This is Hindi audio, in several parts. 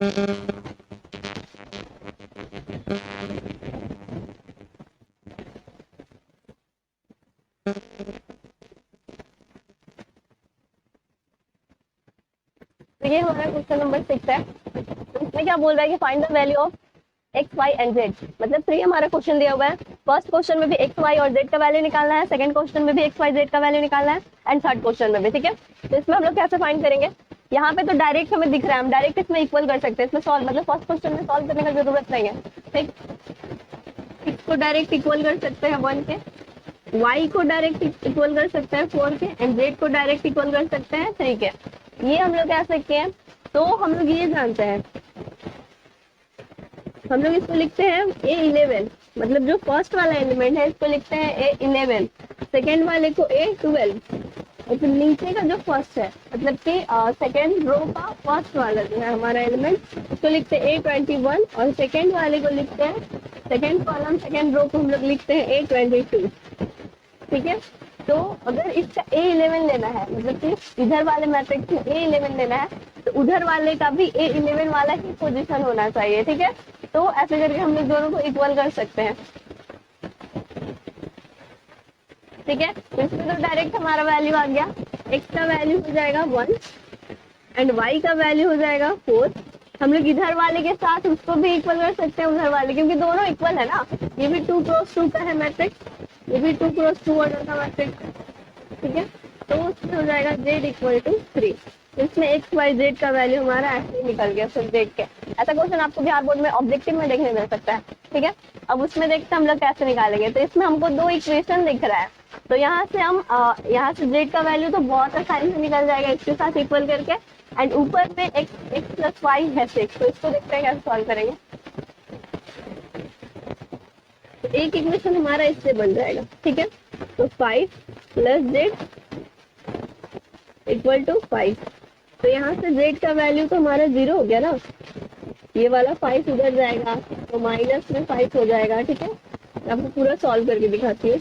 तो ये हमारा क्वेश्चन नंबर 6 है। तो इसमें क्या बोल रहा है कि find the value of x y and z. मतलब 3 हमारा क्वेश्चन दिया हुआ है। फर्स्ट क्वेश्चन में भी एक्स वाई और जेड का वैल्यू निकालना है, सेकंड क्वेश्चन में भी एक्स वाई जेड का वैल्यू निकालना है, एंड थर्ड क्वेश्चन में भी। ठीक है, तो इसमें हम लोग कैसे फाइंड करेंगे? यहाँ पे तो डायरेक्ट हमें दिख रहा है, हम डायरेक्ट इसमें इक्वल कर सकते हैं। इसमें सॉल्व मतलब फर्स्ट क्वेश्चन में सॉल्व करने का जरूरत नहीं है। ठीक, इसको डायरेक्ट इक्वल कर सकते हैं 1 के, y को डायरेक्ट इक्वल कर सकते हैं 4 के, एंड z को डायरेक्ट इक्वल कर सकते हैं 3 के। ये हम लोग कैसे किए हैं? तो हम लोग ये जानते हैं, हम लोग इसको लिखते हैं A11, मतलब जो फर्स्ट वाला एलिमेंट है इसको लिखते हैं A11, सेकेंड वाले को A12, और फिर नीचे का जो फर्स्ट है मतलब कि सेकेंड रो का फर्स्ट वाला जो है हमारा एलिमेंट उसको लिखते हैं A21, और सेकेंड वाले को लिखते हैं, सेकेंड कॉलम सेकेंड रो को हम लोग लिखते हैं A22। ठीक है, तो अगर इसका A11 लेना है, मतलब कि इधर वाले मैट्रिक्स में A11 लेना है, तो उधर वाले का भी A11 वाला ही पोजीशन होना चाहिए। ठीक है, तो ऐसे करके हम लोग दोनों को इक्वल कर सकते हैं। ठीक है, तो इसमें तो डायरेक्ट हमारा वैल्यू आ गया, x का वैल्यू हो जाएगा 1 एंड y का वैल्यू हो जाएगा 4। हम लोग इधर वाले के साथ उसको भी इक्वल कर सकते हैं, उधर वाले, क्योंकि दोनों इक्वल है ना। ये भी 2 क्रॉस 2 का है मैट्रिक्स, ये भी 2 क्रॉस 2 ऑर्डर का मैट्रिक्स। ठीक है, तो उसमें हो जाएगा z इक्वल टू 3। इसमें एक्स वाई जेड का वैल्यू हमारा ऐसे ही निकल गया सब देख के। ऐसा क्वेश्चन आपको बिहार बोर्ड में ऑब्जेक्टिव में देखने मिल सकता है। ठीक है, अब उसमें देखते हैं हम लोग कैसे निकालेंगे। तो इसमें हमको 2 इक्वेशन दिख रहा है, तो यहाँ से हम यहाँ से जेड का वैल्यू तो बहुत आसानी से निकल जाएगा इसके साथ इक्वल करके, एंड ऊपर में एक्स प्लस वाई है 6। तो इसको देखते हैं कैसे सॉल्व करेंगे। तो एक इक्वेशन हमारा इससे बन जाएगा। ठीक है, तो 5 प्लस जेड इक्वल टू 5। तो यहाँ से z का वैल्यू तो हमारा 0 हो गया ना, ये वाला 5 उधर जाएगा तो माइनस में 5 हो जाएगा। ठीक है, आपको पूरा सॉल्व करके दिखाती हूँ।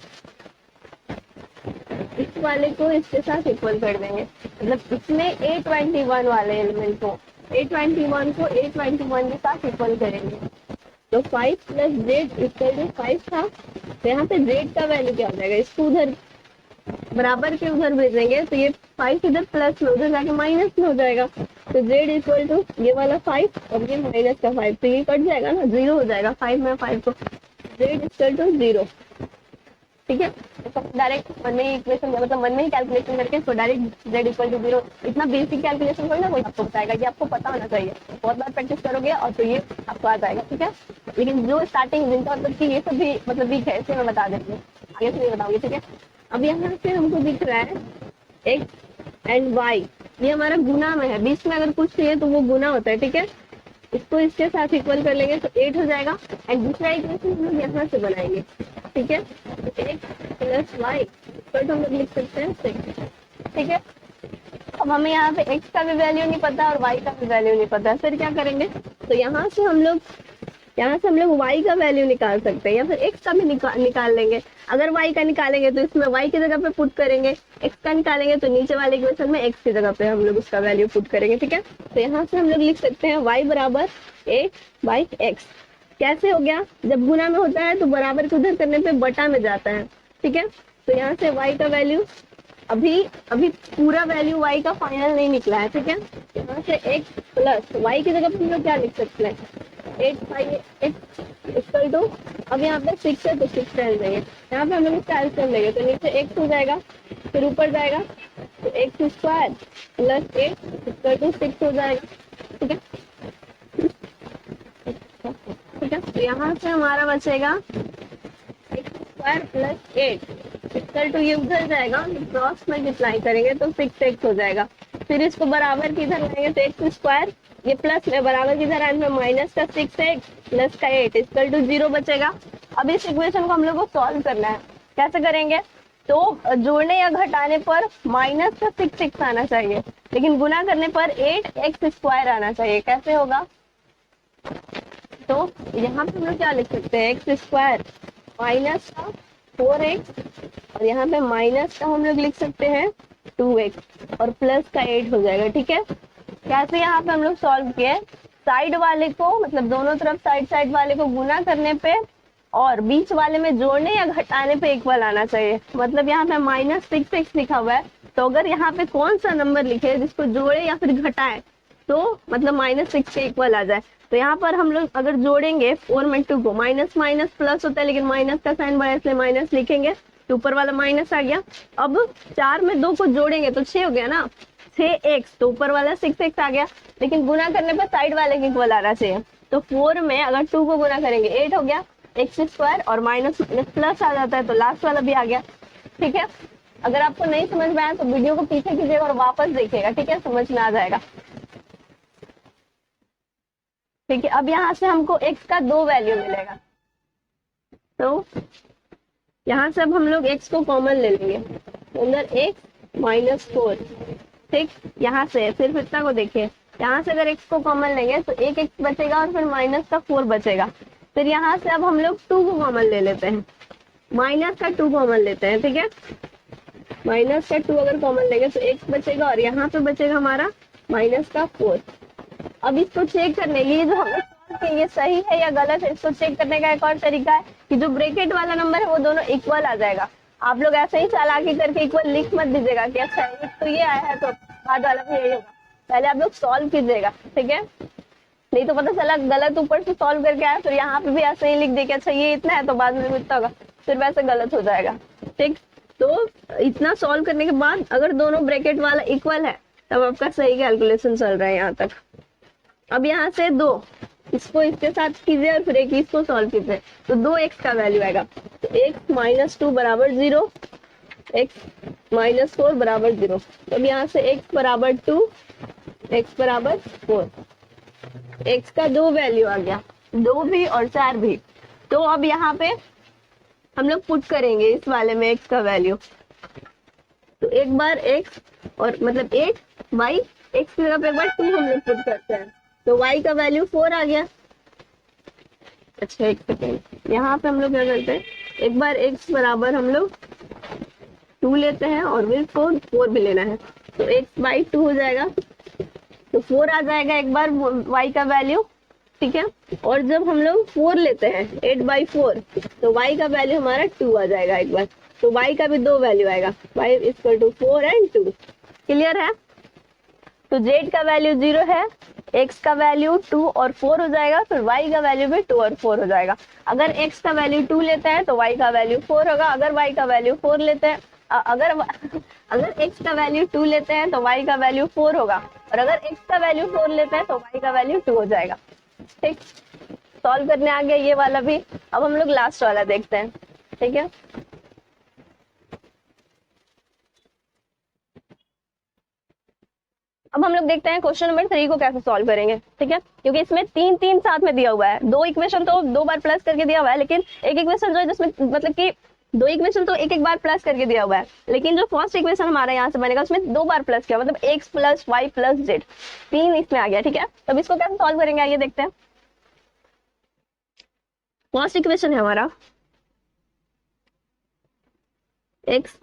इस वाले को इसके साथ इक्वल कर देंगे, मतलब इसमें A21 वाले एलिमेंट को A21 के साथ इक्वल करेंगे। तो 5 प्लस जेड इक्वल टू 5 था, तो यहाँ पे z का वैल्यू क्या हो जाएगा, इसको उधर बराबर के उधर भेजेंगे तो ये 5 इधर प्लस में, उधर जाके माइनस में हो जाएगा। तो z इक्वल टू ये वाला 5 और ये माइनस का 5, तो ये कट जाएगा ना, 0 हो जाएगा। 5 में 5 को z इक्वल टू 0। ठीक है, तो डायरेक्ट मन में इक्वेशन मतलब मन में ही कैलकुलेशन करके इसको डायरेक्ट z इक्वल टू 0। इतना बेसिक कैलकुलेशन कोई ना कोई आपको बताएगा, ये आपको पता होना चाहिए। बहुत बार प्रैक्टिस करोगे और तो ये आपको आ जाएगा। ठीक है, लेकिन जो स्टार्टिंग जिनका मतलब कि ये सब भी मतलब वीक है, इसे मैं बता देती हूँ, आगे से नहीं बताऊंगी। ठीक है, अब यहाँ से हमको दिख रहा है x एंड y, ये हमारा गुना में है, बीच में अगर कुछ नहीं है तो वो गुना होता है। ठीक है, इसको इसके साथ इक्वल कर लेंगे तो 8 हो जाएगा, एंड दूसरा इक्वेशन हम लोग यहाँ से बनाएंगे। ठीक है, तो x plus y equal to हम लोग लिख सकते हैं 6। ठीक है, अब हमें यहाँ पे x का भी वैल्यू नहीं पता और y का भी वैल्यू नहीं पता, फिर क्या करेंगे? तो यहाँ से हम लोग y का वैल्यू निकाल सकते हैं, या फिर x का भी निकाल लेंगे। अगर y का निकालेंगे तो इसमें y की जगह पे पुट करेंगे, x का निकालेंगे तो नीचे वाले इक्वेशन में x की जगह पे हम लोग उसका वैल्यू पुट करेंगे। ठीक है, तो यहाँ से हम लोग लिख सकते हैं y बराबर a/x। कैसे हो गया? जब गुना में होता है तो बराबर को उधर करने पे बटा में जाता है। ठीक है, तो यहाँ से y का वैल्यू अभी पूरा वैल्यू y का फाइनल नहीं निकला है। ठीक है, यहाँ से x प्लस y की जगह पे हम लोग क्या लिख सकते हैं, 8/x इक्वल टू, अब यहाँ पे 6 है तो 6 डाल देंगे, यहाँ पे हम लोग कैल्सियम लेंगे तो नीचे x हो जाएगा, फिर ऊपर जाएगा तो x square plus 8 equal to 6 हो जाएगा। ठीक है, ठीक है, तो यहाँ से हमारा बचेगा x square plus 8 equal to, ये उधर जाएगा, क्रॉस मल्टीप्लाई करेंगे तो 6x हो जाएगा। फिर इसको बराबर की इधर लाएंगे तो x स्क्वायर, ये प्लस में बराबर की इधर आने में माइनस का 6x प्लस का 8 इक्वल टू 0 बचेगा। अब इस इक्वेशन को हम लोग को सॉल्व करना है। कैसे करेंगे? तो जोड़ने या घटाने पर माइनस का 6x आना चाहिए, लेकिन गुना करने पर 8x स्क्वायर आना चाहिए। कैसे होगा? तो यहाँ पे हम लोग क्या लिख सकते हैं, एक्स स्क्वायर माइनस का 4x, और यहाँ पे माइनस का हम लोग लिख सकते हैं 2x और प्लस का 8 हो जाएगा। ठीक है, कैसे यहाँ पे हम लोग सॉल्व किए, साइड वाले को मतलब दोनों तरफ साइड वाले को गुना करने पे और बीच वाले में जोड़ने या घटाने पे इक्वल आना चाहिए। मतलब यहाँ पे -6x लिखा हुआ है, तो अगर यहाँ पे कौन सा नंबर लिखे जिसको जोड़े या फिर घटाए तो मतलब -6 के इक्वल आ जाए। तो यहाँ पर हम लोग अगर जोड़ेंगे 4 में 2 को, माइनस माइनस प्लस होता है लेकिन माइनस का साइन बड़ा इसलिए माइनस लिखेंगे, तो ऊपर वाला माइनस आ गया। अब 4 में 2 को जोड़ेंगे तो 6 हो गया ना, 6x, तो ऊपर वाला 6x आ गया, लेकिन गुना करने पर साइड वाले के इक्वल आना चाहिए। तो 4 में अगर 2 को गुना करेंगे 8 हो गया, x² और माइनस प्लस आ जाता है तो लास्ट वाला भी आ गया। ठीक है, अगर आपको नहीं समझ में आया तो वीडियो को पीछे कीजिएगा और वापस देखिएगा, ठीक है, समझ में आ जाएगा। ठीक है, अब यहाँ से हमको x का 2 वैल्यू मिलेगा, तो यहाँ से अब हम लोग x को कॉमन ले लेंगे, तो अंदर x -4। ठीक, यहाँ से सिर्फ इतना को देखिए, यहाँ से अगर x को कॉमन लेंगे तो एक x बचेगा और फिर माइनस का 4 बचेगा। फिर यहाँ से अब हम लोग 2 को कॉमन ले लेते हैं, माइनस का 2 कॉमन लेते हैं। ठीक है, माइनस का 2 अगर कॉमन लेंगे तो x बचेगा और यहाँ पे बचेगा हमारा माइनस का 4। अब इसको चेक करने, ये जो हमने सॉल्व किया ये सही है या गलत है, इसको चेक करने का एक और तरीका है कि जो ब्रैकेट वाला नंबर है वो दोनों इक्वल आ जाएगा। आप लोग ऐसे ही चालाकी करके इक्वल लिख मत दीजिएगा कि अच्छा एक तो ये आया है तो बाद वाला भी यही होगा, पहले आप लोग सॉल्व कीजिएगा। ठीक है, नहीं तो पता चला गलत ऊपर से सॉल्व करके आया फिर यहाँ पे भी ऐसे ही लिख दे कि अच्छा ये इतना है तो बाद में इतना होगा, फिर वैसे गलत हो जाएगा। ठीक, तो इतना सॉल्व करने के बाद अगर दोनों ब्रैकेट वाला इक्वल है तब आपका सही कैलकुलेशन चल रहा है यहाँ तक। अब यहाँ से 2 इसको इसके साथ कीजिए और फिर एक इसको सॉल्व कीजिए, तो 2x का वैल्यू आएगा, तो x -2 बराबर 0, x -4 बराबर 0। तो अब यहाँ से x बराबर 2, x बराबर 4, x का 2 वैल्यू आ गया, 2 भी और 4 भी। तो अब यहाँ पे हम लोग पुट करेंगे इस वाले में x का वैल्यू, तो एक बार x और मतलब 8 y, x की जगह पे एक बार 2 हम लोग पुट करते हैं, तो y का वैल्यू 4 आ गया। अच्छा एक सेकेंड, यहाँ पे हम लोग क्या करते हैं, एक बार x बराबर हम लोग 2 लेते हैं और फिर 4 भी लेना है, तो x/2 हो जाएगा, तो 4 आ जाएगा एक बार y का वैल्यू। ठीक है, और जब हम लोग 4 लेते हैं 8/4 तो y का वैल्यू हमारा 2 आ जाएगा एक बार, तो y का भी 2 वैल्यू आएगा, y = 4 और 2। क्लियर है, तो z का वैल्यू 0 है, x का वैल्यू 2 और 4 हो जाएगा, फिर y का वैल्यू भी 2 और 4 हो जाएगा। अगर x का वैल्यू 2 लेते हैं तो y का वैल्यू 4 होगा, अगर y का वैल्यू 4 लेते हैं अगर x का वैल्यू 2 लेते हैं तो y का वैल्यू 4 होगा, और अगर x का वैल्यू 4 लेते हैं तो y का वैल्यू 2 हो जाएगा। ठीक, सॉल्व करने आ गया ये वाला भी। अब हम लोग लास्ट वाला देखते हैं। ठीक है, अब हम लोग देखते हैं क्वेश्चन नंबर 3 को कैसे सॉल्व करेंगे। ठीक है, क्योंकि इसमें 3 साथ में दिया हुआ है, 2 इक्वेशन तो 2 बार प्लस करके दिया हुआ है, लेकिन एक इक्वेशन जो है जिसमें मतलब कि 2 इक्वेशन तो एक बार प्लस करके दिया हुआ है, लेकिन जो फर्स्ट इक्वेशन हमारा यहाँ से बनेगा उसमें 2 बार प्लस किया, मतलब x + y + z 3 इसमें आ गया। ठीक है, तब इसको कैसे सॉल्व करेंगे आइए देखते हैं। फर्स्ट इक्वेशन है हमारा x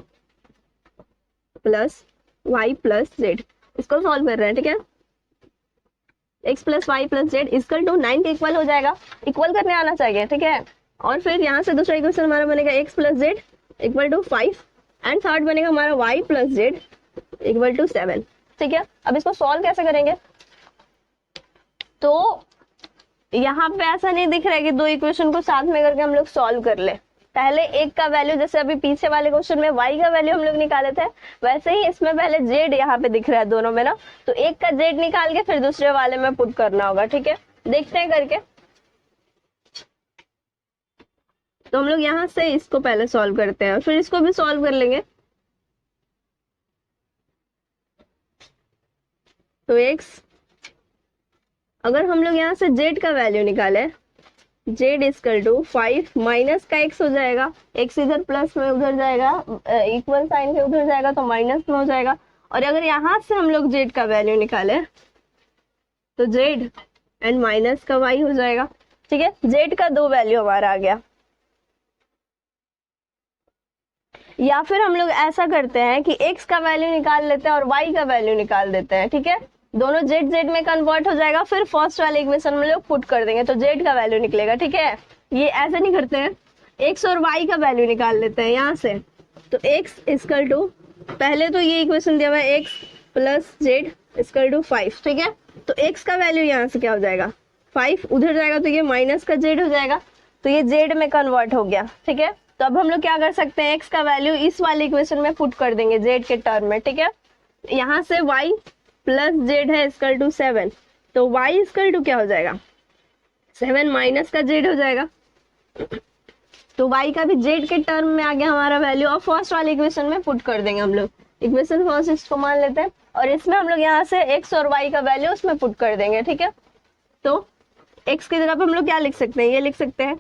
+ y + z, इसको सॉल्व कर रहे हैं। ठीक है, x + y + z = 9 के इक्वल हो जाएगा, इक्वल करने आना चाहिए। ठीक है, और फिर यहाँ से दूसरा इक्वेशन हमारा बनेगा x + z = 5 एंड थर्ड बनेगा हमारा y + z = 7। ठीक है, अब इसको सॉल्व कैसे करेंगे, तो यहाँ पे ऐसा नहीं दिख रहा है कि 2 इक्वेशन को साथ में करके हम लोग सॉल्व कर ले। पहले एक का वैल्यू, जैसे अभी पीछे वाले क्वेश्चन में y का वैल्यू हम लोग निकाले थे, वैसे ही इसमें पहले z यहाँ पे दिख रहा है दोनों में ना, तो एक का z निकाल के फिर दूसरे वाले में पुट करना होगा। ठीक है, देखते हैं करके। तो हम लोग यहाँ से इसको पहले सॉल्व करते हैं और फिर इसको भी सॉल्व कर लेंगे। तो x, अगर हम लोग यहाँ से z का वैल्यू निकाले, z = 5 माइनस का x हो जाएगा, x इधर प्लस में उधर जाएगा, इक्वल साइन के उधर जाएगा तो माइनस में हो जाएगा, और अगर यहाँ से हम लोग z का वैल्यू निकाले तो z एंड माइनस का y हो जाएगा। ठीक है, z का 2 वैल्यू हमारा आ गया। या फिर हम लोग ऐसा करते हैं कि x का वैल्यू निकाल लेते हैं और y का वैल्यू निकाल देते हैं। ठीक है, दोनों जेड जेड में कन्वर्ट हो जाएगा, फिर फर्स्ट वाले इक्वेशन में लोग पुट कर देंगे तो जेड का वैल्यू निकलेगा। ठीक है, ये ऐसे नहीं करते हैं, एक्स और वाई का वैल्यू निकाल लेते हैं यहाँ से। तो एक्स इक्वल टू, पहले तो ये इक्वेशन दिया हुआ है x plus z equal to 5। ठीक है, तो एक्स का वैल्यू यहाँ से क्या हो जाएगा 5, उधर जाएगा तो ये माइनस का जेड हो जाएगा, तो ये जेड में कन्वर्ट हो गया। ठीक है, तो अब हम लोग क्या कर सकते हैं, एक्स का वैल्यू इस वाले इक्वेशन में पुट कर देंगे जेड के टर्म में। ठीक है, यहाँ से वाई प्लस जेड है इक्वल टू 7, तो वाई इक्वल टू क्या हो जाएगा 7 माइनस का जेड हो जाएगा, तो y का भी z के टर्म में आ गया हमारा वैल्यू, और फर्स्ट वाले इक्वेशन में पुट कर देंगे हम लोग। इक्वेशन फर्स्ट इसको मान लेते हैं और इसमें हम लोग यहाँ से x और y का वैल्यू उसमें पुट कर देंगे। ठीक है, तो x की जगह पे हम लोग क्या लिख सकते हैं, ये लिख सकते हैं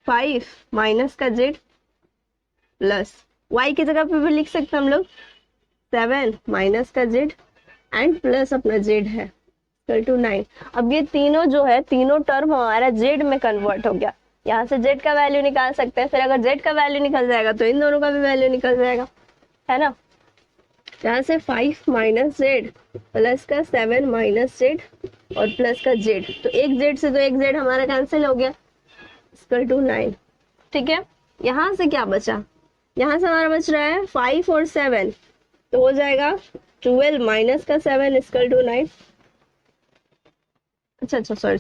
5 माइनस का z प्लस y की जगह पे भी लिख सकते हैं हम लोग 7 माइनस का z एंड प्लस अपना z है इक्वल टू 9। अब ये तीनों जो है, तीनों टर्म हमारा z में कन्वर्ट हो गया। यहाँ से z का वैल्यू निकाल सकते हैं, फिर अगर z का वैल्यू निकल जाएगा तो इन दोनों का भी वैल्यू निकल जाएगा, है ना। यहाँ से 5 माइनस z प्लस का 7 माइनस z और प्लस का z, तो एक z से तो एक z हमारा कैंसिल हो गया इक्वल टू 9। ठीक है, यहाँ से क्या बचा, यहाँ से हमारा बच रहा है 5 और 7, तो हो जाएगा 12 माइनस का 7 इक्वल टू 9। अच्छा सॉरी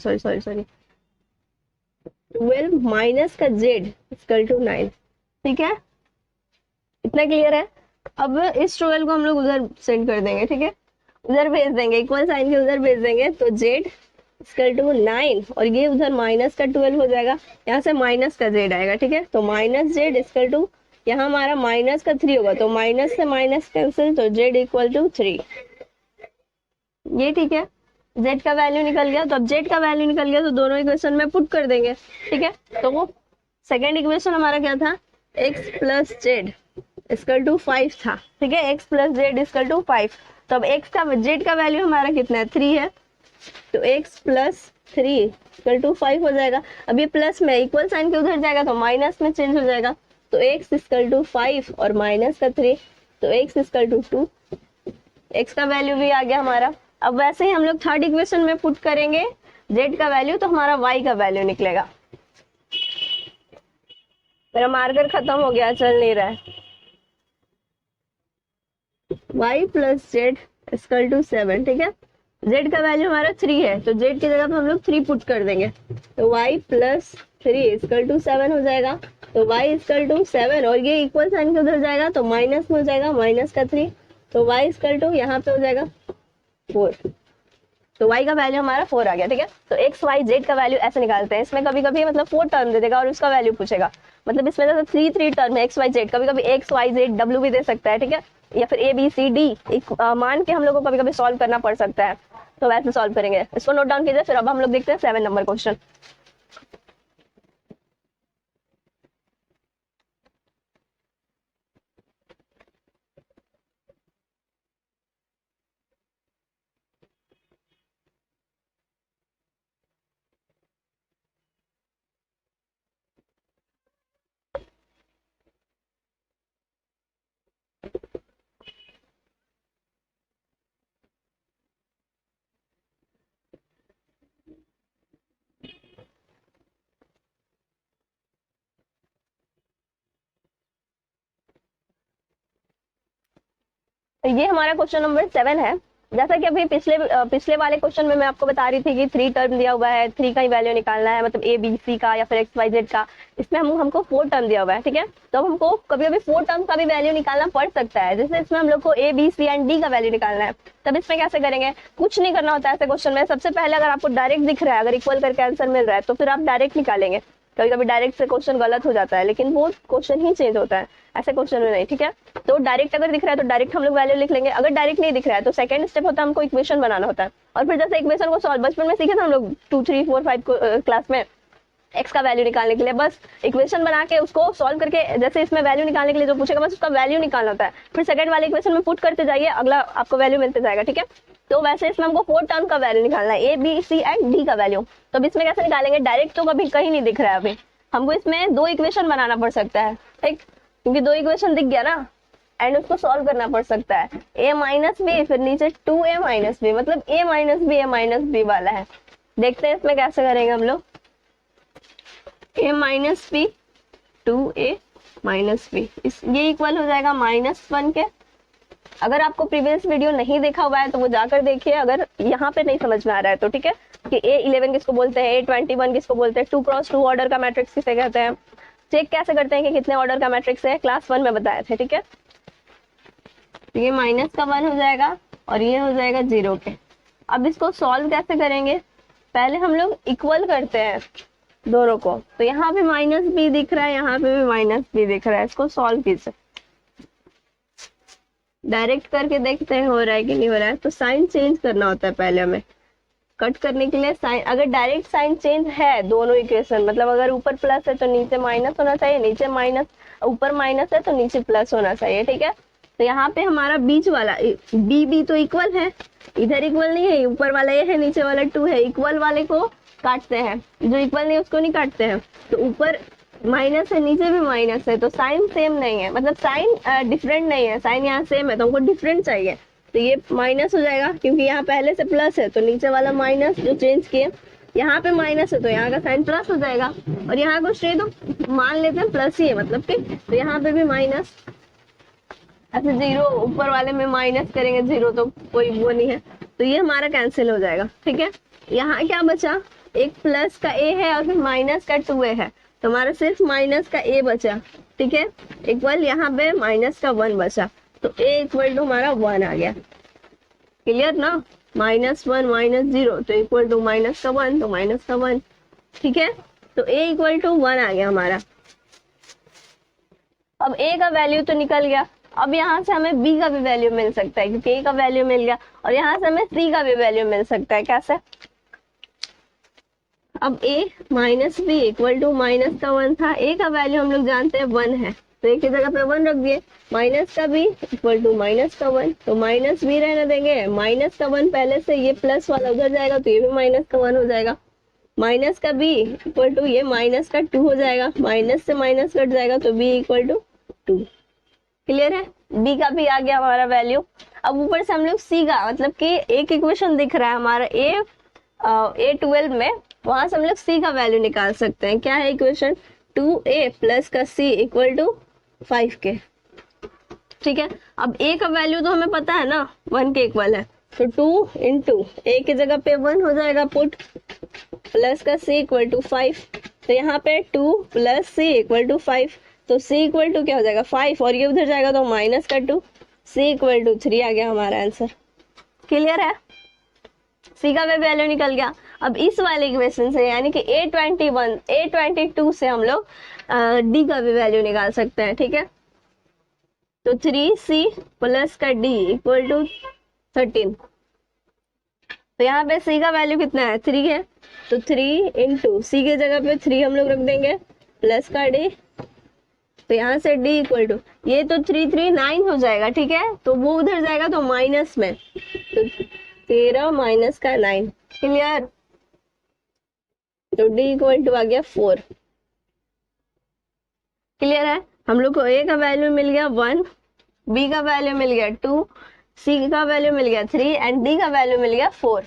12 माइनस का z इक्वल टू 9। ठीक है, इतना क्लियर है। अब इस 12 को हम लोग उधर सेंड कर देंगे। ठीक है, उधर भेज देंगे, इक्वल साइन के उधर भेज देंगे, तो z इक्वल टू 9 और ये उधर माइनस का 12 हो जाएगा, यहाँ से माइनस का z आएगा। ठीक है, तो माइनस z इक्वल टू, यहाँ हमारा माइनस का 3 होगा, तो माइनस से माइनस कैंसिल, तो z इक्वल टू 3। ये ठीक है, z का वैल्यू निकल गया। तो अब z का वैल्यू निकल गया तो दोनों इक्वेशन में पुट कर देंगे। ठीक है, तो वो सेकेंड इक्वेशन हमारा क्या था, x plus z equal to 5 था। ठीक है, x plus z equal to 5, तो अब x का z का वैल्यू हमारा कितना है 3 है, तो x प्लस 3 इक्वल टू 5 हो जाएगा। अब ये प्लस में इक्वल साइन के उधर जाएगा तो माइनस में चेंज हो जाएगा, तो x इक्वल टू 5 और माइनस का 3, तो x इक्वल टू 2, x का वैल्यू भी आ गया हमारा। अब वैसे ही हम लोग थर्ड इक्वेशन में पुट करेंगे z का वैल्यू, तो हमारा y का वैल्यू निकलेगा। मेरा मार्कर खत्म हो गया, चल नहीं रहा है। y plus z equal to 7। ठीक है, z का वैल्यू हमारा 3 है, तो z की जगह पे हम लोग 3 पुट कर देंगे, तो y प्लस 3 इक्वल टू 7 हो जाएगा, तो y इक्वल टू 7 और ये इक्वल साइन के उधर जाएगा तो माइनस में हो जाएगा, माइनस का 3, तो y इक्वल टू यहाँ पे हो जाएगा 4, तो y का वैल्यू हमारा 4 आ गया। ठीक है, तो x y z का वैल्यू ऐसे निकालते हैं। इसमें कभी कभी मतलब 4 टर्म दे देगा और उसका वैल्यू पूछेगा, मतलब इसमें तो 3 टर्म है x y z, कभी कभी x y z w भी दे सकता है। ठीक है, या फिर a b c d मान के हम लोग को कभी कभी सॉल्व करना पड़ सकता है, तो वैसे सॉल्व करेंगे। इसको नोट डाउन कीजिए। फिर अब हम लोग देखते हैं 7 नंबर क्वेश्चन। ये हमारा क्वेश्चन नंबर 7 है। जैसा कि अभी पिछले वाले क्वेश्चन में मैं आपको बता रही थी कि 3 टर्म दिया हुआ है, 3 का ही वैल्यू निकालना है, मतलब ए बी सी का या फिर एक्स वाई जेड का। इसमें हमको 4 टर्म दिया हुआ है। ठीक है, तो हमको कभी कभी 4 टर्म का भी वैल्यू निकालना पड़ सकता है, जैसे इसमें हम लोग को a b c and d का वैल्यू निकालना है। तब इसमें कैसे करेंगे, कुछ नहीं करना होता है ऐसे क्वेश्चन में। सबसे पहले अगर आपको डायरेक्ट दिख रहा है, अगर इक्वल करके आंसर मिल रहा है, तो फिर आप डायरेक्ट निकालेंगे। कभी कभी डायरेक्ट से क्वेश्चन गलत हो जाता है, लेकिन वो क्वेश्चन ही चेंज होता है, ऐसे क्वेश्चन में नहीं। ठीक है, तो डायरेक्ट अगर दिख रहा है तो डायरेक्ट हम लोग वैल्यू लिख लेंगे। अगर डायरेक्ट नहीं दिख रहा है तो सेकंड स्टेप होता है हमको इक्वेशन बनाना होता है, और फिर जैसे इक्वेशन को सॉल्व बचपन में सीखे थे हम लोग 2 3 4 5 क्लास में, एक्स का वैल्यू निकालने के लिए बस इक्वेशन बना के उसको सॉल्व करके, जैसे इसमें वैल्यू निकालने के लिए जो पूछेगा बस उसका वैल्यू निकालना होता है, फिर सेकंड वाले इक्वेशन में पुट करते जाइए, अगला आपको वैल्यू मिलते जाएगा। ठीक है, तो वैसे इसमें हमको 4 टर्म का वैल्यू निकालना है, a b c and d का वैल्यू। तो अब इसमें कैसे निकालेंगे, डायरेक्ट तो कभी कहीं नहीं दिख रहा है, अभी हमको इसमें 2 इक्वेशन बनाना पड़ सकता है। ठीक, क्योंकि 2 इक्वेशन दिख गया ना, एंड उसको सॉल्व करना पड़ सकता है। a माइनस बी, फिर नीचे 2a माइनस बी, मतलब a माइनस बी वाला है। देखते हैं इसमें कैसे करेंगे हम लोग। a minus b 2a minus b, इस ये इक्वल हो जाएगा -1 के। अगर आपको प्रीवियस वीडियो नहीं देखा हुआ है तो वो जाकर देखिए, अगर यहाँ पे नहीं समझ में आ रहा है तो, ठीक है। कि A11 किसको बोलते हैं, A21 किसको बोलते हैं, 2x2 ऑर्डर का मैट्रिक्स किसे कहते हैं, चेक कैसे करते हैं कि कितने ऑर्डर का मैट्रिक्स है, क्लास 1 में बताए थे, ठीक है। तो ये -1 हो जाएगा और ये हो जाएगा 0 के। अब इसको सॉल्व कैसे करेंगे, पहले हम लोग इक्वल करते हैं दोनों को। तो यहाँ पे -b दिख रहा है, यहाँ पे भी -b दिख रहा है, इसको सॉल्व कीजिए। डायरेक्ट करके देखते हैं हो रहा है कि नहीं हो रहा है। तो साइन चेंज करना होता है पहले हमें, कट करने के लिए साइन। अगर डायरेक्ट साइन चेंज है दोनों इक्वेशन, मतलब अगर ऊपर प्लस है तो नीचे माइनस होना चाहिए, नीचे माइनस, ऊपर माइनस है तो नीचे प्लस होना चाहिए, ठीक है। तो यहाँ पे हमारा बीच वाला बी तो इक्वल है, इधर इक्वल नहीं है, ऊपर वाला ये है, नीचे वाला 2 है। इक्वल वाले को काटते हैं, जो इक्वल नहीं उसको नहीं काटते हैं। तो ऊपर माइनस है, नीचे भी माइनस है, तो साइन सेम नहीं है, मतलब साइन डिफरेंट नहीं है, साइन यहाँ सेम है तो हमको डिफरेंट चाहिए। तो ये माइनस हो जाएगा, क्योंकि यहाँ पहले से प्लस है तो नीचे वाला माइनस जो चेंज किए, यहाँ पे माइनस है तो यहाँ का साइन प्लस हो जाएगा, और यहाँ कुछ नहीं तो मान लेते हैं प्लस ही है, मतलब कि तो यहाँ पे भी माइनस, ऐसे 0 ऊपर वाले में माइनस करेंगे 0 तो कोई वो नहीं है, तो ये हमारा कैंसिल हो जाएगा, ठीक है। यहाँ क्या बचा, एक प्लस का a है और फिर माइनस का 2a है, तो हमारा सिर्फ माइनस का a बचा, ठीक है। इक्वल यहाँ पे माइनस का 1 बचा, तो a इक्वल टू हमारा 1 आ गया। क्लियर ना, -1 -0 तो इक्वल टू माइनस का 1, तो माइनस का 1, ठीक है। तो a इक्वल टू 1 आ गया हमारा। अब a का वैल्यू तो निकल गया, अब यहाँ से हमें b का भी वैल्यू मिल सकता है, क्योंकि a का वैल्यू मिल गया, और यहाँ से हमें c का भी वैल्यू मिल सकता है। कैसे, अब a minus b equal to minus का 1 था, a का वैल्यू हम लोग जानते हैं 1 है, तो एक की जगह पे 1 रख दिए, माइनस का b इक्वल टू माइनस का 1, तो माइनस b रहने देंगे, माइनस का 1 पहले से, ये प्लस वाला उधर जाएगा तो ये भी माइनस का 1 हो जाएगा, माइनस का b इक्वल टू ये माइनस का 2 हो जाएगा, माइनस से माइनस कट जाएगा तो b इक्वल टू 2। क्लियर है, b का भी आ गया हमारा वैल्यू। अब ऊपर से हम लोग c का, मतलब कि एक इक्वेशन दिख रहा है हमारा A12 में, वहां से हम लोग c का वैल्यू निकाल सकते हैं। क्या है इक्वेशन, 2a प्लस का c इक्वल टू 5 के, ठीक है। अब a का वैल्यू तो हमें पता है ना, 1 के इक्वल है, तो 2 इंटू a की जगह पे 1 हो जाएगा पुट, प्लस का c इक्वल टू 5, तो यहाँ पे 2 प्लस c इक्वल टू 5, तो c इक्वल टू क्या हो जाएगा 5, और ये उधर जाएगा तो माइनस का 2, c इक्वल टू 3 आ गया हमारा आंसर। क्लियर है, c का भी वैल्यू निकल गया। अब इस वाले इक्वेशन से, यानी कि A22 से हम लोग d का भी वैल्यू निकाल सकते हैं, ठीक है। तो 3c प्लस का d इक्वल टू 13, तो यहाँ पे c का वैल्यू कितना है, 3 है, तो 3 इंटू c की जगह पे 3 हम लोग रख देंगे, प्लस का d, तो यहाँ से d इक्वल टू, ये तो 3 3 9 हो जाएगा, ठीक है, तो वो उधर जाएगा तो माइनस में, तो 13 माइनस का 9। क्लियर, तो d इक्वल टू आ गया 4। क्लियर है, हम लोग को a का वैल्यू मिल गया 1, b का वैल्यू मिल गया 2, c का वैल्यू मिल गया 3 एंड d का वैल्यू मिल गया 4।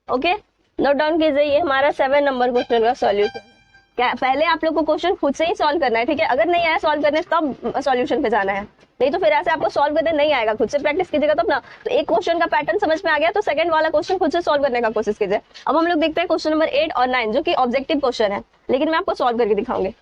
ओके, नोट डाउन कीजिए, ये हमारा 7 नंबर क्वेश्चन का सॉल्यूशन है। क्या पहले आप लोग को क्वेश्चन खुद से ही सॉल्व करना है, ठीक है। अगर नहीं आया सॉल्व करने तब सॉल्यूशन पे जाना है, नहीं तो फिर ऐसे आपको सॉल्व करने नहीं आएगा, खुद से प्रैक्टिस कीजिएगा तब ना। तो एक क्वेश्चन का पैटर्न समझ में आ गया तो सेकंड वाला क्वेश्चन खुद से सॉल्व करने का कोशिश कीजिए। अब हम लोग देखते हैं क्वेश्चन नंबर 8 और 9, जो कि ऑब्जेक्टिव क्वेश्चन है, लेकिन मैं आपको सॉल्व करके दिखाऊंगी।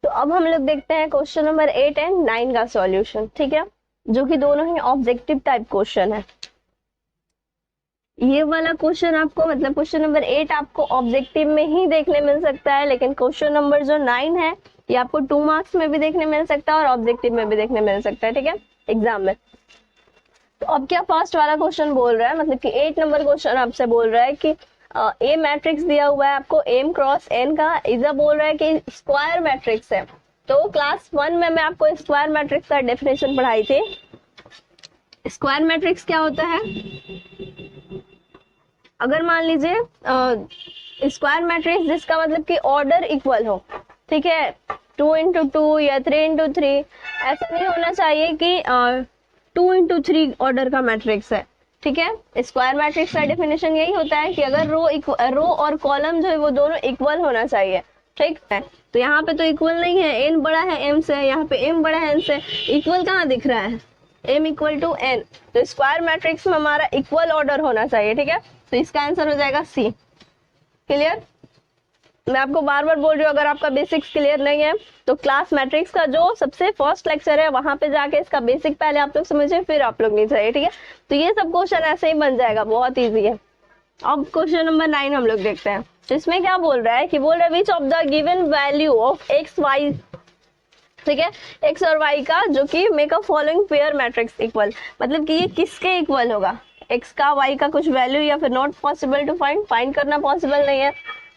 तो अब हम लोग देखते हैं क्वेश्चन नंबर 8 एंड 9 का सॉल्यूशन, ठीक है, जो कि दोनों ही ऑब्जेक्टिव टाइप क्वेश्चन है। ये वाला क्वेश्चन आपको मतलब क्वेश्चन नंबर 8 आपको ऑब्जेक्टिव में ही देखने मिल सकता है, लेकिन क्वेश्चन नंबर जो 9 है ये आपको 2 मार्क्स में भी देखने मिल सकता है और ऑब्जेक्टिव में भी देखने मिल सकता है, ठीक है, एग्जाम में। तो अब क्या फर्स्ट वाला क्वेश्चन बोल रहा है, मतलब कि 8 नंबर क्वेश्चन आपसे बोल रहा है कि ए मैट्रिक्स दिया हुआ है आपको एम क्रॉस एन का, इधर बोल रहा है कि स्क्वायर मैट्रिक्स है। तो क्लास 1 में मैं आपको स्क्वायर मैट्रिक्स का डेफिनेशन पढ़ाई थी। स्क्वायर मैट्रिक्स क्या होता है, अगर मान लीजिए स्क्वायर मैट्रिक्स जिसका मतलब कि ऑर्डर इक्वल हो, ठीक है, 2 into 2 या 3 into 3, ऐसा नहीं होना चाहिए कि 2 into 3 ऑर्डर का मैट्रिक्स है, ठीक है। स्क्वायर मैट्रिक्स का डेफिनेशन यही होता है कि अगर रो और कॉलम जो है वो दोनों इक्वल होना चाहिए, ठीक है। तो यहाँ पे तो इक्वल नहीं है, एन बड़ा है एम से, यहाँ पे एम बड़ा है एन से, इक्वल कहाँ दिख रहा है, एम इक्वल टू एन। तो स्क्वायर मैट्रिक्स में हमारा इक्वल ऑर्डर होना चाहिए, ठीक है। तो इसका आंसर हो जाएगा सी। क्लियर? मैं आपको बार बार बोल रही हूँ, अगर आपका बेसिक्स क्लियर नहीं है तो क्लास मैट्रिक्स का जो सबसे फर्स्ट लेक्चर है वहां पे जाके इसका बेसिक पहले आप लोग समझिए, फिर आप लोग नीचे आइए, ठीक है। तो ये सब क्वेश्चन ऐसे ही बन जाएगा, बहुत इजी है। अब क्वेश्चन नंबर 9 हम लोग देखते हैं। तो इसमें क्या बोल रहा है कि बोल रहा है which of the given value of x y, ठीक है, एक्स और वाई का जो कि make a following pair matrix equal, मतलब कि ये किसके इक्वल होगा, एक्स का वाई का कुछ वैल्यू, या फिर नॉट पॉसिबल टू फाइंड करना पॉसिबल नहीं है,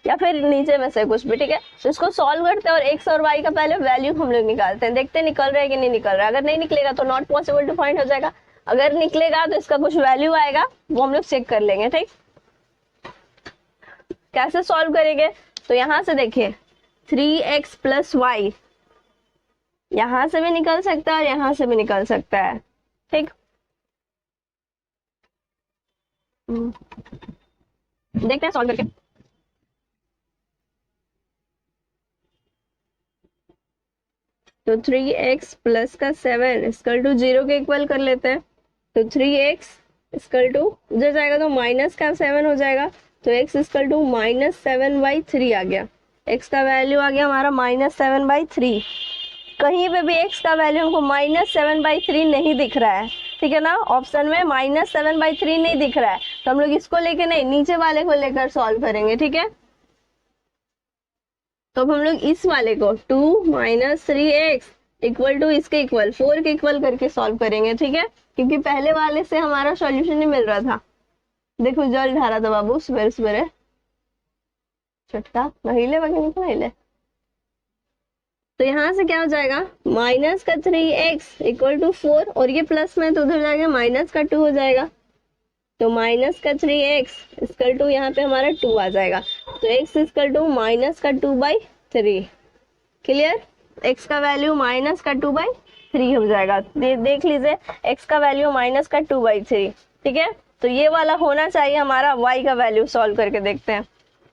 या फिर नीचे में से कुछ भी, ठीक है। तो इसको सॉल्व करते हैं और एक्स और वाई का पहले वैल्यू हम लोग निकालते हैं, देखते हैं निकल रहा है कि नहीं निकल रहा है। अगर नहीं निकलेगा तो नॉट पॉसिबल टू फाइंड हो जाएगा, अगर निकलेगा तो इसका कुछ वैल्यू आएगा, वो हम लोग चेक कर लेंगे, ठीक। कैसे सॉल्व करेंगे, तो यहाँ से देखिए 3x प्लस वाई, यहां से भी निकल सकता है और यहां से भी निकल सकता है, ठीक। देखते हैं सॉल्व करके। तो 3x प्लस का 7 इक्वल टू 0 के इक्वल कर लेते हैं। तो 3x इक्वल टू उधर जाएगा तो माइनस का 7 हो जाएगा, तो x इक्वल टू -7/3 आ गया। x का वैल्यू आ गया हमारा -7/3। कहीं पे भी x का वैल्यू हमको -7/3 नहीं दिख रहा है, ठीक है ना, ऑप्शन में -7/3 नहीं दिख रहा है, तो हम लोग इसको लेके नहीं, नीचे वाले को लेकर सॉल्व करेंगे, ठीक है। तो अब हम लोग इस वाले को 2 - 3x इक्वल टू इसके इक्वल 4 के इक्वल करके सॉल्व करेंगे, ठीक है, क्योंकि पहले वाले से हमारा सॉल्यूशन नहीं मिल रहा था। देखो जल ढारा था बाबू सवेरे सवेरे, छट्टा नहिले वगैरह नहीं नहिले। तो यहाँ से क्या हो जाएगा, माइनस का 3x इक्वल टू 4, और ये प्लस में तो उधर जाएगा माइनस का 2 हो जाएगा। तो माइनस का 3x इक्वल टू यहाँ पे हमारा 2 आ जाएगा, तो x equal to -2/3। Clear? x का वैल्यू -2/3 हो जाएगा। देख लीजिए x का वैल्यू -2/3, ठीक है। तो ये वाला होना चाहिए हमारा। y का वैल्यू सॉल्व करके देखते हैं।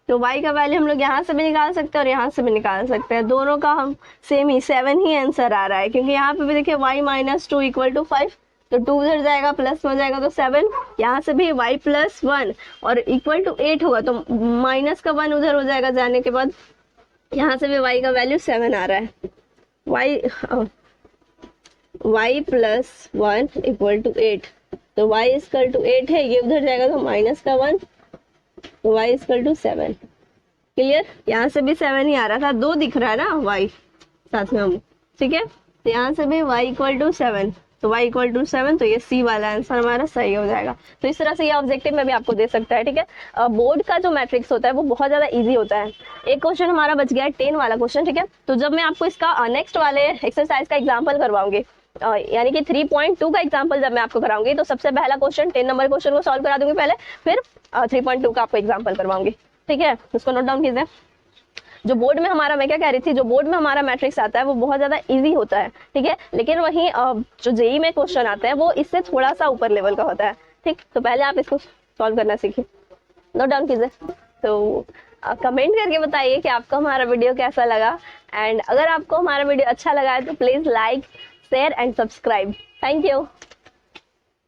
तो y का वैल्यू हम लोग यहाँ से भी निकाल सकते हैं और यहाँ से भी निकाल सकते हैं, दोनों का हम सेम ही 7 ही आंसर आ रहा है, क्योंकि यहाँ पे भी देखिए y - 2 इक्वल टू 5, तो 2 उधर जाएगा प्लस में हो जाएगा तो 7, यहाँ से भी y + 1 और इक्वल टू 8 होगा, तो माइनस का 1 उधर हो जाएगा जाने के बाद, यहाँ से भी y का वैल्यू 7 आ रहा है। y + 1 इक्वल टू 8, तो y इक्वल टू 8 है, ये उधर जाएगा तो माइनस का 1, तो y इक्वल टू 7। क्लियर? यहाँ से भी 7 ही आ रहा था, 2 दिख रहा है ना y साथ में हम, ठीक है। तो यहाँ से भी y इक्वल टू 7, तो y इक्वल टू 7, तो ये सी वाला आंसर हमारा सही हो जाएगा। तो इस तरह से ये ऑब्जेक्टिव में भी आपको दे सकता है, ठीक है। बोर्ड का जो मैट्रिक्स होता है वो बहुत ज्यादा इजी होता है। एक क्वेश्चन हमारा बच गया है 10 वाला क्वेश्चन, ठीक है। तो जब मैं आपको इसका नेक्स्ट वाले एक्सरसाइज का एग्जाम्पल करवाऊंगी, यानी कि 3.2 का एग्जाम्पल जब मैं आपको कराऊंगी, तो सबसे पहला क्वेश्चन 10 नंबर क्वेश्चन को सॉल्व करा दूंगी पहले, फिर 3.2 का आपको एग्जाम्पल करवाऊंगी, ठीक है। उसको नोट डाउन कीजिए। जो बोर्ड में हमारा, मैं क्या कह रही थी, जो बोर्ड में हमारा मैट्रिक्स आता है वो बहुत ज्यादा इजी होता है, ठीक है, लेकिन वहीं जो जेई में क्वेश्चन आते हैं वो इससे थोड़ा सा ऊपर लेवल का होता है, ठीक। तो पहले आप इसको सॉल्व करना सीखिए, नोट डाउन कीजिए। तो कमेंट करके बताइए कि आपको हमारा वीडियो कैसा लगा, एंड अगर आपको हमारा वीडियो अच्छा लगा है तो please like, share and subscribe. Thank you.